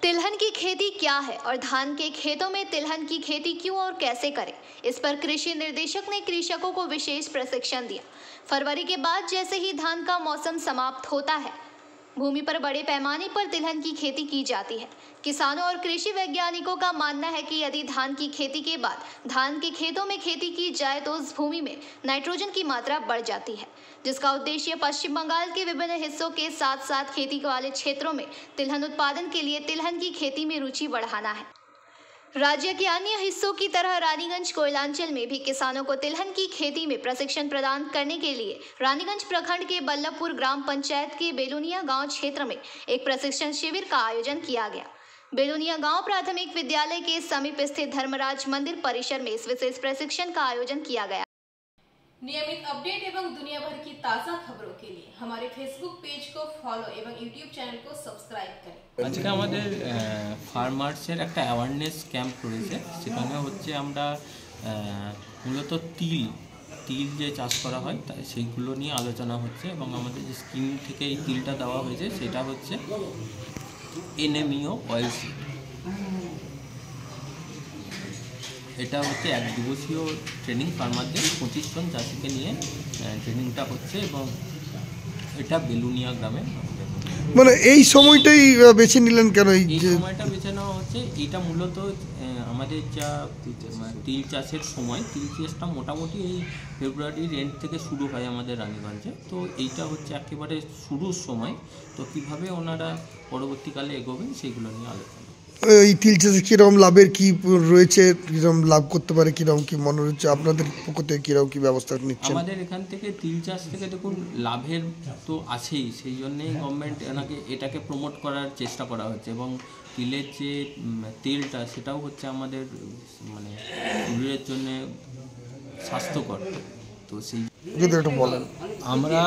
तिलहन की खेती क्या है और धान के खेतों में तिलहन की खेती क्यों और कैसे करें, इस पर कृषि निर्देशक ने कृषकों को विशेष प्रशिक्षण दिया। फरवरी के बाद जैसे ही धान का मौसम समाप्त होता है, भूमि पर बड़े पैमाने पर तिलहन की खेती की जाती है। किसानों और कृषि वैज्ञानिकों का मानना है कि यदि धान की खेती के बाद धान के खेतों में खेती की जाए तो उस भूमि में नाइट्रोजन की मात्रा बढ़ जाती है, जिसका उद्देश्य पश्चिम बंगाल के विभिन्न हिस्सों के साथ साथ खेती वाले क्षेत्रों में तिलहन उत्पादन के लिए तिलहन की खेती में रुचि बढ़ाना है। राज्य के अन्य हिस्सों की तरह रानीगंज कोयलांचल में भी किसानों को तिलहन की खेती में प्रशिक्षण प्रदान करने के लिए रानीगंज प्रखंड के बल्लभपुर ग्राम पंचायत के बेलुनिया गांव क्षेत्र में एक प्रशिक्षण शिविर का आयोजन किया गया। बेलुनिया गांव प्राथमिक विद्यालय के समीप स्थित धर्मराज मंदिर परिसर में इस विशेष प्रशिक्षण का आयोजन किया गया। नियमित अपडेट एवं दुनिया भर की ताज़ा खबरों के लिए हमारे फेसबुक पेज को फॉलो एवं यूट्यूब चैनल को सब्सक्राइब करें। আজকে আমাদের ফার্মার্সের একটা অ্যাওয়ারনেস ক্যাম্প করেছে। সেখানে হচ্ছে আমরা মূলত তিল যে চাষ করা হয় তাই সেইগুলো নিয়ে আলোচনা হচ্ছে এবং আমাদের যে স্কিম থেকে এই তিলটা দেওয়া হয়েছে সেটা হচ্ছে এনএমইও অয়েল সিড। এটা হচ্ছে এক দিবসীয় ট্রেনিং, ফার্মারদের 25 জন চাষিকে নিয়ে ট্রেনিংটা হচ্ছে এবং এটা বেলুনিয়া গ্রামে। মানে এই সময়টাই বেছে নিলেন কেন? এই সময়টা বেছে নেওয়া হচ্ছে, এটা মূলত আমাদের যা তিল চাষের সময়, তিল চাষটা মোটামুটি এই ফেব্রুয়ারির এন্ড থেকে শুরু হয় আমাদের রানীগঞ্জে। তো এইটা হচ্ছে একেবারে শুরুর সময়। তো কীভাবে ওনারা পরবর্তীকালে এগোবেন সেইগুলো নিয়ে আলোচনা। এই তিল চাষে কীরকম লাভের কী রয়েছে, কীরকম লাভ করতে পারে, কীরকম কী মনে হচ্ছে আপনাদের পক্ষ থেকে, কীরকম কী ব্যবস্থা নিচ্ছেন? আমাদের এখান থেকে তিল চাষ থেকে দেখুন লাভের তো আছেই, সেই জন্যেই গভর্নমেন্ট এটাকে প্রমোট করার চেষ্টা করা হচ্ছে এবং তিলের যে তেলটা সেটাও হচ্ছে আমাদের মানে শরীরের জন্য স্বাস্থ্যকর। তো সেই যদি একটু বলেন। আমরা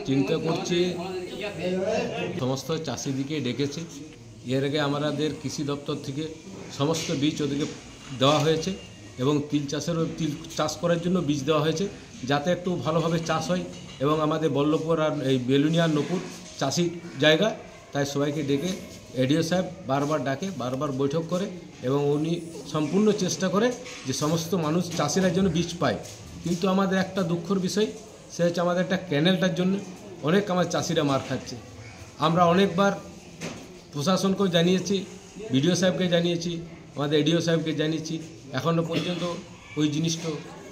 চিন্তা করছি সমস্ত চাষিদিকে ডেকেছি। এর আগে আমাদের কৃষি দপ্তর থেকে সমস্ত বীজ ওদেরকে দেওয়া হয়েছে এবং তিল চাষ করার জন্য বীজ দেওয়া হয়েছে যাতে একটু ভালোভাবে চাষ হয় এবং আমাদের বল্লভপুর আর এই বেলুনিয়া নপুর চাষি জায়গা, তাই সবাইকে ডেকে এডিও সাহেব বারবার ডাকে, বারবার বৈঠক করে এবং উনি সম্পূর্ণ চেষ্টা করে যে সমস্ত মানুষ চাষিরা যেন বীজ পায়। কিন্তু আমাদের একটা দুঃখের বিষয়, সে হচ্ছে আমাদের একটা ক্যানেলটার জন্য অনেক আমার চাষিরা মার খাচ্ছে। আমরা অনেকবার প্রশাসনকেও জানিয়েছি, বিডিও সাহেবকে জানিয়েছি, আমাদের এডিও সাহেবকে জানিয়েছি, এখনও পর্যন্ত ওই জিনিসটা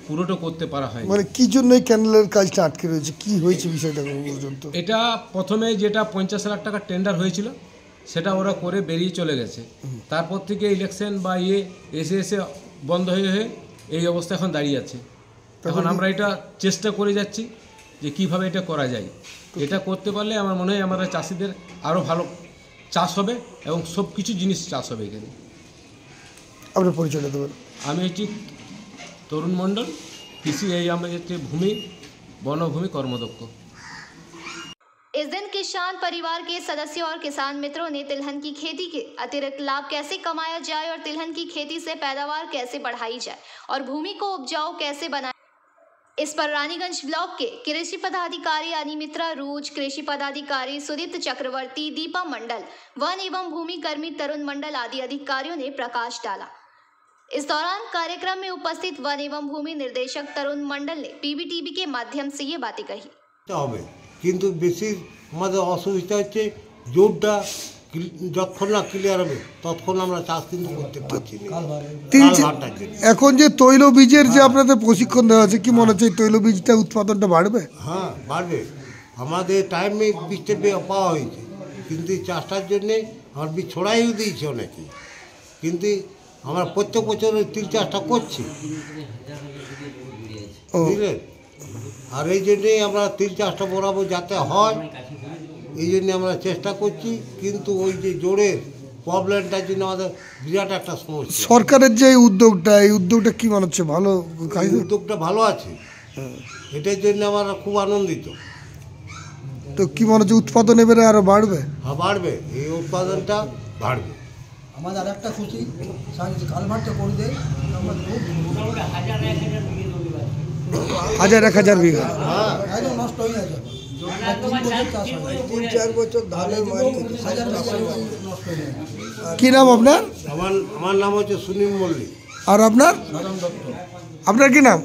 পুরোটা করতে পারা হয়। মানে কি জন্য এই ক্যানেলের কাজটা আটকে রয়েছে, কি হয়েছে বিষয়টা পর্যন্ত? এটা প্রথমে যেটা 50 লাখ টাকা টেন্ডার হয়েছিল সেটা ওরা করে বেরিয়ে চলে গেছে। তারপর থেকে ইলেকশন বা এসে বন্ধ হয়ে এই অবস্থা এখন দাঁড়িয়ে আছে। এখন আমরা এটা চেষ্টা করে যাচ্ছি যে কিভাবে এটা করা যায়। এটা করতে পারলে আমার মনে হয় আমরা চাষিদের আরও ভালো চাষ হবে এবং সব কিছু জিনিস চাষ হবে এখানে। আপনার পরিচয়টা দেবেন? আমি হচ্ছি তরুণ মণ্ডল, কৃষি আমাদের হচ্ছে বনভূমি কর্মদক্ষ। इस दिन किसान परिवार के सदस्यों और किसान मित्रों ने तिलहन की खेती के अतिरिक्त लाभ कैसे कमाया जाए और तिलहन की खेती से पैदावार कैसे बढ़ाई जाए और भूमि को उपजाऊ कैसे बनाए, इस पर रानीगंज ब्लॉक के कृषि पदाधिकारी अनिमित्रा रूज, कृषि पदाधिकारी सुदीप्त चक्रवर्ती, दीपा मंडल, वन एवं भूमि कर्मी तरुण मंडल आदि अधिकारियों ने प्रकाश डाला। इस दौरान कार्यक्रम में उपस्थित वन एवं भूमि निर्देशक तरुण मंडल ने पीबीटीवी के माध्यम से ये बातें कही। কিন্তু বেশি আমাদের অসুবিধা হচ্ছে জোরটা যতক্ষণ না ক্লিয়ার হবে ততক্ষণ আমরা চাষ কিন্তু করতে পারছি না। এখন যে তৈল বীজের যে আপনাদের প্রশিক্ষণ দেওয়া আছে, কি মনে হচ্ছে তৈল বীজটা উৎপাদনটা বাড়বে? হ্যাঁ বাড়বে। আমাদের টাইমে বীজটা পাওয়া হয়েছে, কিন্তু চাষটার জন্যে আমার বীজ ছড়াইও দিয়েছে অনেকে, কিন্তু আমরা প্রত্যেক বছর তিল চাষটা করছি, বুঝলেন? আর এই জন্যেই আমরা তিল চাষটা বরাবর যাতে হয় এই জন্যে আমরা চেষ্টা করছি, কিন্তু ওই যে জোরের প্রবলেমটার জন্য আমাদের বিরাট একটা সমস্যা। সরকারের যে এই উদ্যোগটা কি মনে হচ্ছে? ভালো উদ্যোগটা ভালো আছে, এটার জন্য আমরা খুব আনন্দিত। তো কি মনে হচ্ছে উৎপাদন এবারে আরো বাড়বে? হ্যাঁ বাড়বে, এই উৎপাদনটা বাড়বে। আমাদের আর একটা খুশি কালভারটা করে দেয়, হাজার এক হাজার বিঘা একদম নষ্ট হয়ে যাবে। 3 বছর চাষ হয় 3-4 বছর ধানের মার খেতে হাজার টাকা নষ্ট হয়ে যায়। কি নাম আপনার? আমার নাম হচ্ছে সুনীল মল্লিক। আর আপনার? সাধারণ দপ্তর আপনার কি নাম?